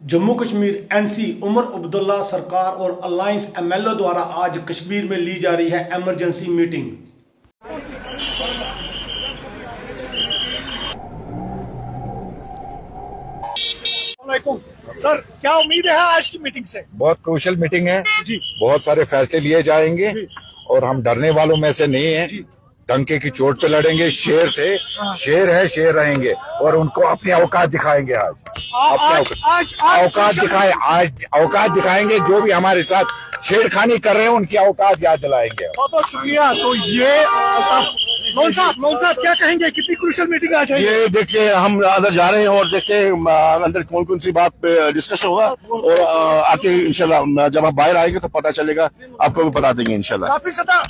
Jammu Kashmir NC Omar Abdullah सरकार और alliance MLO द्वारा आज कश्मीर में ली जा रही है इमरजेंसी मीटिंग। सर, क्या उम्मीद है आज की मीटिंग से? बहुत क्रूशियल मीटिंग है जी। बहुत सारे फैसले लिए जाएंगे जी। और हम डरने वालों में से नहीं है। डंके की चोट पे लड़ेंगे। शेर थे, शेर है, शेर रहेंगे और उनको अपनी औकात दिखाएंगे। आज औकात दिखाएंगे। जो भी हमारे साथ छेड़खानी कर रहे हैं उनकी औकात याद दिलाएंगे। बहुत बहुत शुक्रिया। तो ये लोन साहब क्या कहेंगे? कितनी क्रूशियल मीटिंग आज है? ये देखिए, हम अंदर जा रहे हैं और देखते हैं अंदर कौन कौन सी बात पे डिस्कशन होगा और आके इंशाल्लाह जब आप बाहर आएंगे तो पता चलेगा, आपको भी बता देंगे इंशाल्लाह। काफी ज्यादा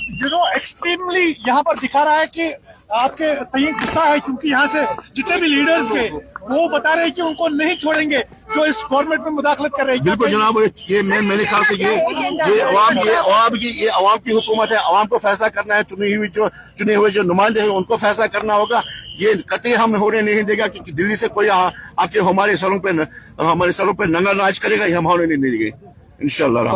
एक्सट्रीमली यहाँ पर दिखा रहा है कि आपके तय गुस्सा है, क्योंकि यहाँ से जितने भी लीडर्स के वो बता रहे हैं कि उनको नहीं छोड़ेंगे जो इस गवर्नमेंट में मुदाखलत कर रहे हैं। बिल्कुल जनाब, ये मेरे ख्याल से ये अवाम की हुकूमत है। अवाम को फैसला करना है। चुने हुए जो नुमाइंदे हैं उनको फैसला करना होगा। ये कतई हम होने नहीं देगा कि दिल्ली से कोई आके हमारे सरों पे नंगा नाच करेगा। ये हम होने नहीं देंगे इंशाल्लाह।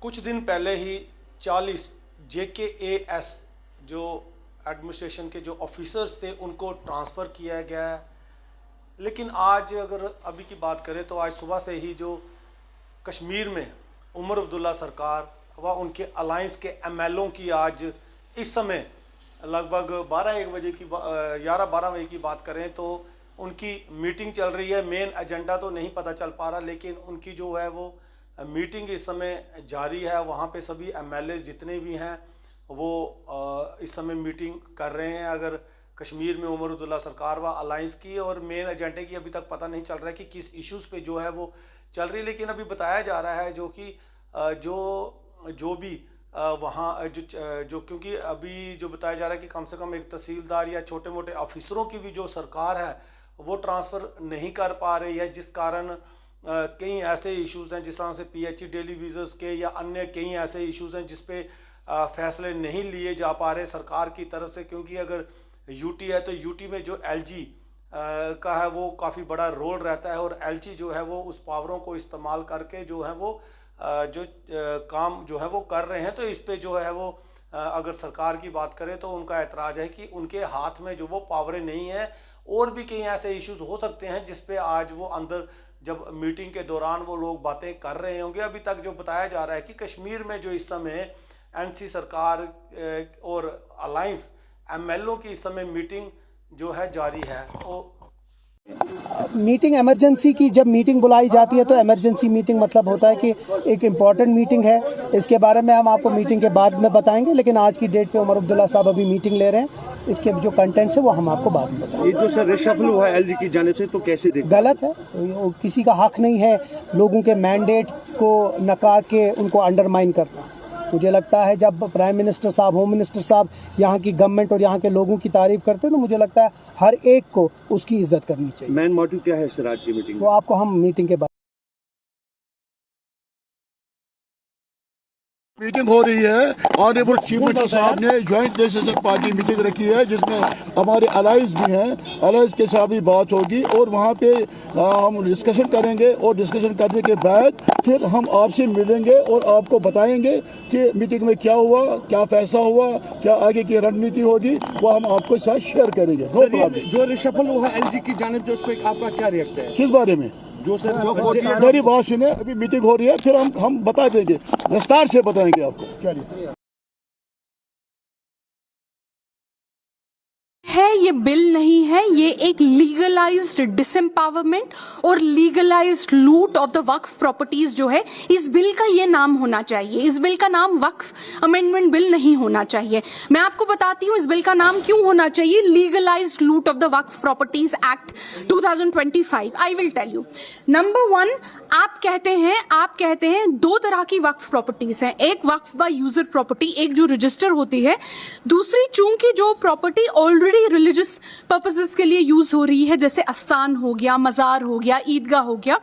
कुछ दिन पहले ही 40 JKAS जो एडमिनिस्ट्रेशन के जो ऑफिसर्स थे उनको ट्रांसफ़र किया गया है। लेकिन आज अगर अभी की बात करें तो आज सुबह से ही जो कश्मीर में उमर अब्दुल्ला सरकार व उनके अलायंस के MLO की आज इस समय लगभग 11 बजे की बात करें तो उनकी मीटिंग चल रही है। मेन एजेंडा तो नहीं पता चल पा रहा, लेकिन उनकी जो है वो मीटिंग इस समय जारी है। वहाँ पे सभी MLA जितने भी हैं वो इस समय मीटिंग कर रहे हैं। अगर कश्मीर में उमर अब्दुल्ला सरकार व अलायंस की और मेन एजेंडे की अभी तक पता नहीं चल रहा है कि किस इश्यूज़ पे जो है वो चल रही है, लेकिन अभी बताया जा रहा है जो कि जो भी वहाँ जो क्योंकि अभी जो बताया जा रहा है कि कम से कम एक तहसीलदार या छोटे मोटे ऑफिसरों की भी जो सरकार है वो ट्रांसफ़र नहीं कर पा रही है, जिस कारण कई ऐसे इश्यूज़ हैं जिस तरह से PH डेली वीज़र्स के या अन्य कई ऐसे इश्यूज़ हैं जिस पे फैसले नहीं लिए जा पा रहे सरकार की तरफ से। क्योंकि अगर यूटी है तो यूटी में जो LG का है वो काफ़ी बड़ा रोल रहता है और LG जो है वो उस पावरों को इस्तेमाल करके जो है वो जो काम जो है वो कर रहे हैं। तो इस पे जो है वो अगर सरकार की बात करें तो उनका एतराज़ है कि उनके हाथ में जो वो पावरें नहीं हैं और भी कई ऐसे इश्यूज़ हो सकते हैं जिस पे आज वो अंदर जब मीटिंग के दौरान वो लोग बातें कर रहे होंगे। अभी तक जो बताया जा रहा है कि कश्मीर में जो इस समय NC सरकार और अलायंस MLO की इस समय मीटिंग जो है जारी है। तो मीटिंग इमरजेंसी की जब मीटिंग बुलाई जाती है तो इमरजेंसी मीटिंग मतलब होता है कि एक इम्पॉर्टेंट मीटिंग है। इसके बारे में हम आपको मीटिंग के बाद में बताएंगे, लेकिन आज की डेट पे उमर अब्दुल्ला साहब अभी मीटिंग ले रहे हैं। इसके जो कंटेंट्स है वो हम आपको बाद में बताएंगे। ये जो सर रिशफल हुआ है LG की जानिब से, तो कैसे देखते? गलत है। किसी का हक नहीं है लोगों के मैंडेट को नकार के उनको अंडरमाइन करना। मुझे लगता है जब प्राइम मिनिस्टर साहब, होम मिनिस्टर साहब यहाँ की गवर्नमेंट और यहाँ के लोगों की तारीफ करते हैं तो मुझे लगता है हर एक को उसकी इज्जत करनी चाहिए। मेन मोटिव क्या है सर आज की मीटिंग? वो आपको हम मीटिंग के बाद मीटिंग हो रही है। ऑनरेबल चीफ मिनिस्टर साहब ने ज्वाइंट लेजिस्लेटिव पार्टी मीटिंग रखी है जिसमें हमारे अलाइज भी हैं, अलाइज के साथ भी बात होगी और वहाँ पे हम डिस्कशन करेंगे और डिस्कशन करने के बाद फिर हम आपसे मिलेंगे और आपको बताएंगे कि मीटिंग में क्या हुआ, क्या फैसला हुआ, क्या आगे की रणनीति होगी, वो हम आपको साथ शेयर करेंगे। No problem. जो रिशफल हुआ है एलजी की जानिब से, उस पर आपका क्या रिएक्ट है? किस बारे में? जो सर मेरी बात सुने, अभी मीटिंग हो रही है, फिर हम बता देंगे, विस्तार से बताएंगे आपको क्या नहीं। है ये बिल नहीं है, ये एक लीगलाइज्ड डिसएम्पावरमेंट और legalised loot of the Waqf properties जो है, इस बिल का ये नाम होना चाहिए। इस बिल का नाम वक्फ अमेंडमेंट बिल नहीं होना चाहिए। मैं आपको बताती हूँ इस बिल का नाम क्यों होना चाहिए, legalised loot of the Waqf properties act 2025। I will tell you. Number one, आप कहते हैं दो तरह की वक्फ प्रॉपर्टीज हैं, एक वक्फ बाय यूजर प्रॉपर्टी, एक जो रजिस्टर होती है, दूसरी चूंकि जो प्रॉपर्टी ऑलरेडी रिलीजियस पर्पसेस के लिए यूज हो रही है, जैसे आस्थान हो गया, मजार हो गया, ईदगाह हो गया,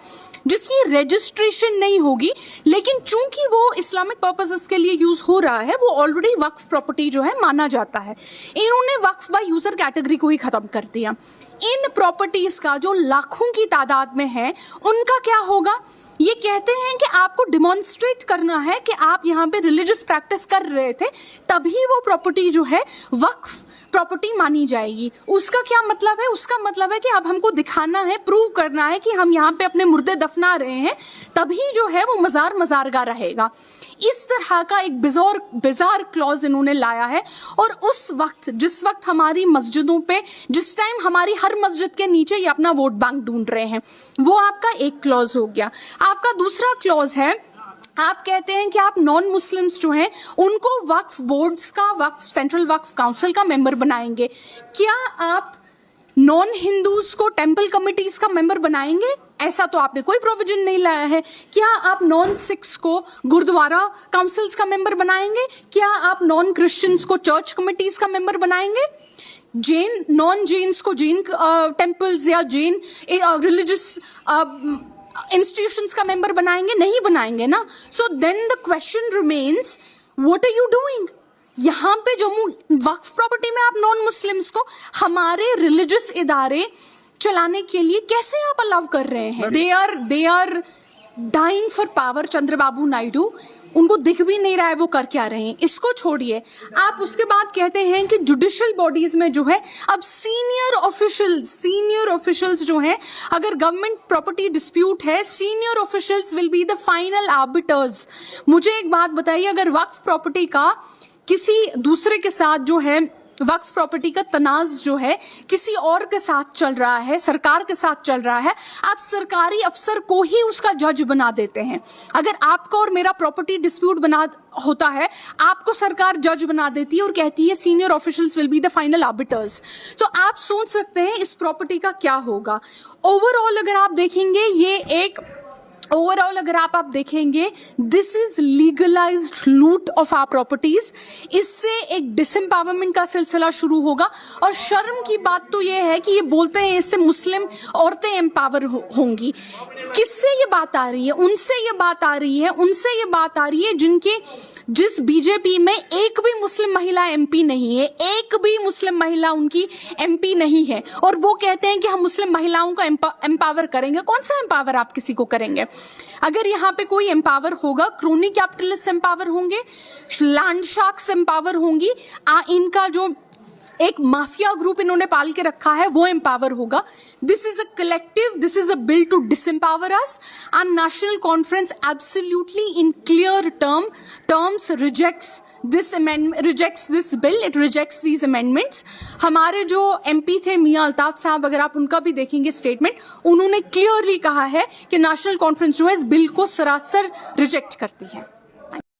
जिसकी रजिस्ट्रेशन नहीं होगी, लेकिन चूंकि वो इस्लामिक पर्पसेस के लिए यूज हो रहा है, वो ऑलरेडी वक्फ प्रॉपर्टी जो है माना जाता है। इन्होंने वक्फ बाय यूजर कैटेगरी को ही खत्म कर दिया। इन प्रॉपर्टीज का जो लाखों की तादाद में है, उनका क्या होगा? ये कहते हैं कि आपको डिमॉन्स्ट्रेट करना है कि आप यहाँ पे रिलीजियस प्रैक्टिस कर रहे थे, तभी वो प्रॉपर्टी जो है वक्फ प्रॉपर्टी मानी जाएगी। उसका क्या मतलब है? उसका मतलब है कि अब हमको दिखाना है, प्रूव करना है कि हम यहाँ पे अपने मुर्दे दफना रहे हैं, तभी जो है वो मजार मजारगा रहेगा। इस तरह का एक बिजार क्लॉज इन्होंने लाया है। और उस वक्त, जिस वक्त हमारी मस्जिदों पे, जिस टाइम हमारी हर मस्जिद के नीचे ये अपना वोट बैंक ढूंढ रहे हैं, वो आपका एक क्लॉज हो गया। आपका दूसरा क्लॉज है, आप कहते हैं कि आप नॉन मुस्लिम्स जो हैं उनको वक्फ बोर्ड्स का, वक्फ सेंट्रल वक्फ काउंसिल का मेंबर बनाएंगे। क्या आप नॉन हिंदूज को टेंपल कमिटीज का मेंबर बनाएंगे? ऐसा तो आपने कोई प्रोविजन नहीं लाया है। क्या आप नॉन सिख्स को गुरुद्वारा काउंसिल्स का मेंबर बनाएंगे? क्या आप नॉन क्रिश्चियंस को चर्च कमिटीज का मेंबर बनाएंगे? नॉन जेन्स को जैन टेम्पल्स या जैन रिलीजियस इंस्टीट्यूशंस का मेंबर बनाएंगे? नहीं बनाएंगे ना। So then the question remains, what are you doing? यहाँ पे जो वक्फ प्रॉपर्टी में आप नॉन मुस्लिम्स को हमारे रिलीजियस इदारे चलाने के लिए कैसे आप अलाउ कर रहे हैं? They are dying for power. Chandrababu Naidu, उनको दिख भी नहीं रहा है वो कर क्या रहे हैं। इसको छोड़िए, आप उसके बाद कहते हैं कि जुडिशियल बॉडीज में जो है अब सीनियर ऑफिशियल्स जो हैं, अगर गवर्नमेंट प्रॉपर्टी डिस्प्यूट है, senior officials will be the final arbiters. मुझे एक बात बताइए, अगर वक्फ प्रॉपर्टी का किसी दूसरे के साथ जो है, वक्फ प्रॉपर्टी का तनाज जो है किसी और के साथ चल रहा है, सरकार के साथ चल रहा है, आप सरकारी अफसर को ही उसका जज बना देते हैं। अगर आपका और मेरा प्रॉपर्टी डिस्प्यूट बना होता है, आपको सरकार जज बना देती है और कहती है senior officials will be the final arbiters. तो आप सोच सकते हैं इस प्रॉपर्टी का क्या होगा। ओवरऑल अगर आप देखेंगे, this is legalised loot of our properties. इससे एक डिसएम्पावरमेंट का सिलसिला शुरू होगा। और शर्म की बात तो ये है कि ये बोलते हैं इससे मुस्लिम औरतें एम्पावर होंगी। किससे ये बात आ रही है? उनसे ये बात आ रही है जिस बीजेपी में एक भी मुस्लिम महिला एमपी नहीं है, एक भी मुस्लिम महिला उनकी एमपी नहीं है, और वो कहते हैं कि हम मुस्लिम महिलाओं को एम्पावर करेंगे। कौन सा एम्पावर आप किसी को करेंगे? अगर यहाँ पे कोई एम्पावर होगा, क्रोनी कैपिटलिस्ट एम्पावर होंगे, लैंड शार्क्स एम्पावर होंगी, इनका जो एक माफिया ग्रुप इन्होंने पाल के रखा है वो एम्पावर होगा। This is a collective, this is a bill to disempower us, and National Conference absolutely in clear terms rejects this bill, it rejects these amendments. हमारे जो एमपी थे मियां अल्ताफ साहब, अगर आप उनका भी देखेंगे स्टेटमेंट, उन्होंने क्लियरली कहा है कि नेशनल कॉन्फ्रेंस जो है इस बिल को सरासर रिजेक्ट करती है।